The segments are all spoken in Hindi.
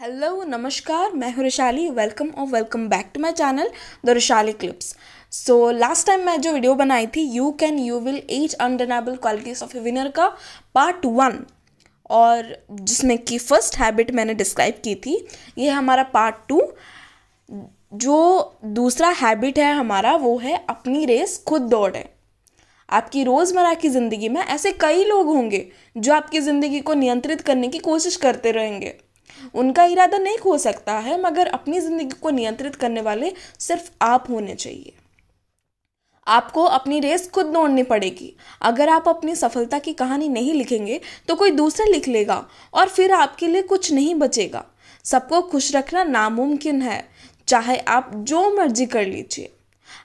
हेलो नमस्कार, मैं हूँ Rushali. Welcome back to my channel the Rushali clips. So last time मैं जो वीडियो बनाई थी you will 8 undeniable qualities of a winner का पार्ट 1, और जिसमें कि फर्स्ट हैबिट मैंने डिस्क्राइब की थी। ये हमारा पार्ट 2। जो दूसरा हैबिट है हमारा वो है अपनी रेस खुद दौड़ें। आपकी रोज़मर्रा की ज़िंदगी में ऐसे कई लोग होंगे जो आपकी ज़िंदगी को नियंत्रित करने की कोशिश करते रहेंगे। उनका इरादा नेक हो सकता है, मगर अपनी ज़िंदगी को नियंत्रित करने वाले सिर्फ आप होने चाहिए। आपको अपनी रेस खुद दौड़नी पड़ेगी। अगर आप अपनी सफलता की कहानी नहीं लिखेंगे तो कोई दूसरा लिख लेगा और फिर आपके लिए कुछ नहीं बचेगा। सबको खुश रखना नामुमकिन है, चाहे आप जो मर्जी कर लीजिए।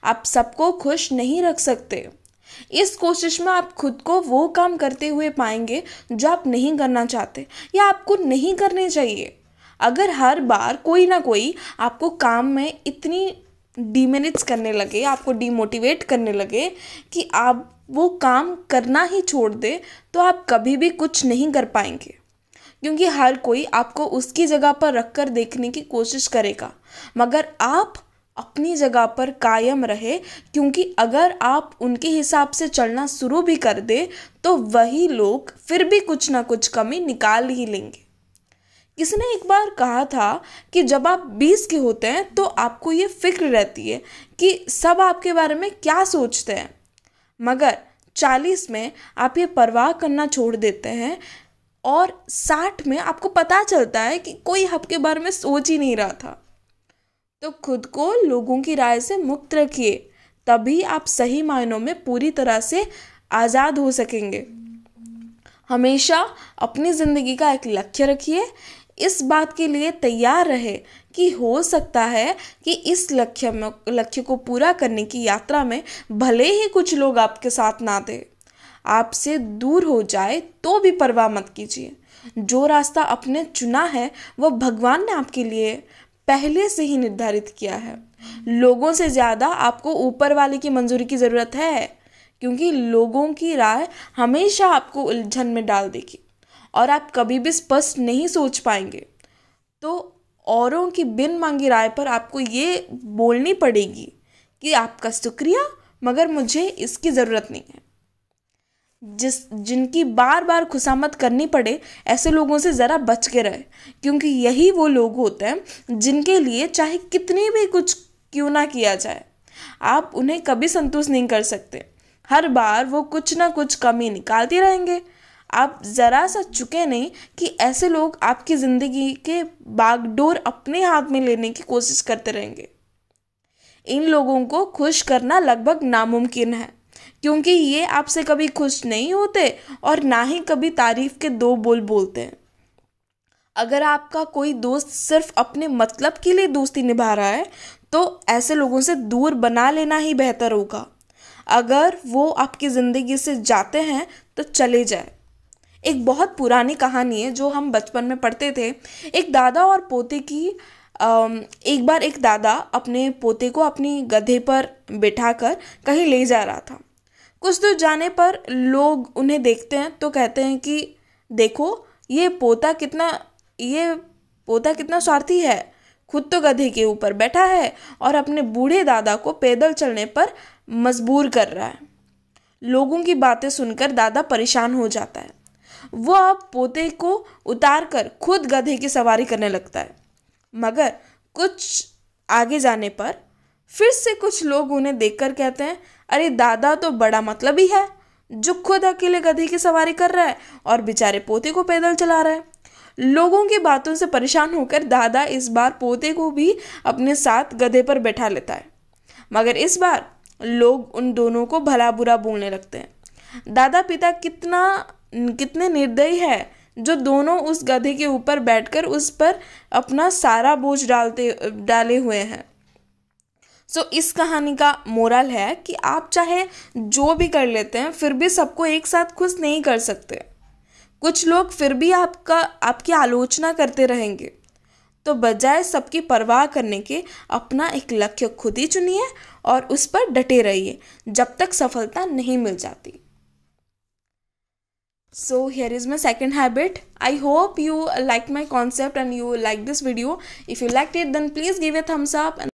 आप सबको खुश नहीं रख सकते। इस कोशिश में आप खुद को वो काम करते हुए पाएंगे जो आप नहीं करना चाहते या आपको नहीं करने चाहिए। अगर हर बार कोई ना कोई आपको काम में इतनी डिमेरिट्स करने लगे, आपको डिमोटिवेट करने लगे कि आप वो काम करना ही छोड़ दे, तो आप कभी भी कुछ नहीं कर पाएंगे। क्योंकि हर कोई आपको उसकी जगह पर रखकर देखने की कोशिश करेगा, मगर आप अपनी जगह पर कायम रहे। क्योंकि अगर आप उनके हिसाब से चलना शुरू भी कर दे तो वही लोग फिर भी कुछ ना कुछ कमी निकाल ही लेंगे। किसी ने एक बार कहा था कि जब आप 20 के होते हैं तो आपको ये फिक्र रहती है कि सब आपके बारे में क्या सोचते हैं, मगर 40 में आप ये परवाह करना छोड़ देते हैं और 60 में आपको पता चलता है कि कोई आपके बारे में सोच ही नहीं रहा था। तो खुद को लोगों की राय से मुक्त रखिए, तभी आप सही मायनों में पूरी तरह से आज़ाद हो सकेंगे। हमेशा अपनी ज़िंदगी का एक लक्ष्य रखिए। इस बात के लिए तैयार रहे कि हो सकता है कि इस लक्ष्य को पूरा करने की यात्रा में भले ही कुछ लोग आपके साथ ना दें, आपसे दूर हो जाए तो भी परवाह मत कीजिए। जो रास्ता आपने चुना है वह भगवान ने आपके लिए पहले से ही निर्धारित किया है। लोगों से ज़्यादा आपको ऊपर वाले की मंजूरी की ज़रूरत है, क्योंकि लोगों की राय हमेशा आपको उलझन में डाल देगी और आप कभी भी स्पष्ट नहीं सोच पाएंगे। तो औरों की बिन मांगी राय पर आपको ये बोलनी पड़ेगी कि आपका शुक्रिया, मगर मुझे इसकी ज़रूरत नहीं है। जिनकी बार बार खुशामद करनी पड़े, ऐसे लोगों से ज़रा बच के रहे, क्योंकि यही वो लोग होते हैं जिनके लिए चाहे कितनी भी कुछ क्यों ना किया जाए, आप उन्हें कभी संतुष्ट नहीं कर सकते। हर बार वो कुछ ना कुछ कमी निकालते रहेंगे। आप ज़रा सा चुके नहीं कि ऐसे लोग आपकी ज़िंदगी के बागडोर अपने हाथ में लेने की कोशिश करते रहेंगे। इन लोगों को खुश करना लगभग नामुमकिन है, क्योंकि ये आपसे कभी खुश नहीं होते और ना ही कभी तारीफ के दो बोल बोलते हैं। अगर आपका कोई दोस्त सिर्फ अपने मतलब के लिए दोस्ती निभा रहा है तो ऐसे लोगों से दूर बना लेना ही बेहतर होगा। अगर वो आपकी ज़िंदगी से जाते हैं तो चले जाए। एक बहुत पुरानी कहानी है जो हम बचपन में पढ़ते थे। एक दादा और पोते की। एक बार एक दादा अपने पोते को अपनी गधे पर बिठाकर कहीं ले जा रहा था। कुछ दूर जाने पर लोग उन्हें देखते हैं तो कहते हैं कि देखो ये पोता कितना स्वार्थी है, खुद तो गधे के ऊपर बैठा है और अपने बूढ़े दादा को पैदल चलने पर मजबूर कर रहा है। लोगों की बातें सुनकर दादा परेशान हो जाता है। वो अब पोते को उतार कर खुद गधे की सवारी करने लगता है, मगर कुछ आगे जाने पर फिर से कुछ लोग उन्हें देखकर कहते हैं, अरे दादा तो बड़ा मतलबी है जो खुद अकेले गधे की सवारी कर रहा है और बेचारे पोते को पैदल चला रहा है। लोगों की बातों से परेशान होकर दादा इस बार पोते को भी अपने साथ गधे पर बैठा लेता है, मगर इस बार लोग उन दोनों को भला बुरा बोलने लगते हैं। दादा पिता कितने निर्दयी है जो दोनों उस गधे के ऊपर बैठकर उस पर अपना सारा बोझ डाले हुए हैं। इस कहानी का मोरल है कि आप चाहे जो भी कर लेते हैं फिर भी सबको एक साथ खुश नहीं कर सकते। कुछ लोग फिर भी आपकी आलोचना करते रहेंगे। तो बजाय सबकी परवाह करने के अपना एक लक्ष्य खुद ही चुनिए और उस पर डटे रहिए जब तक सफलता नहीं मिल जाती। So here is my second habit. I hope you liked my concept and you like this video. If you liked it, then please give a thumbs up. And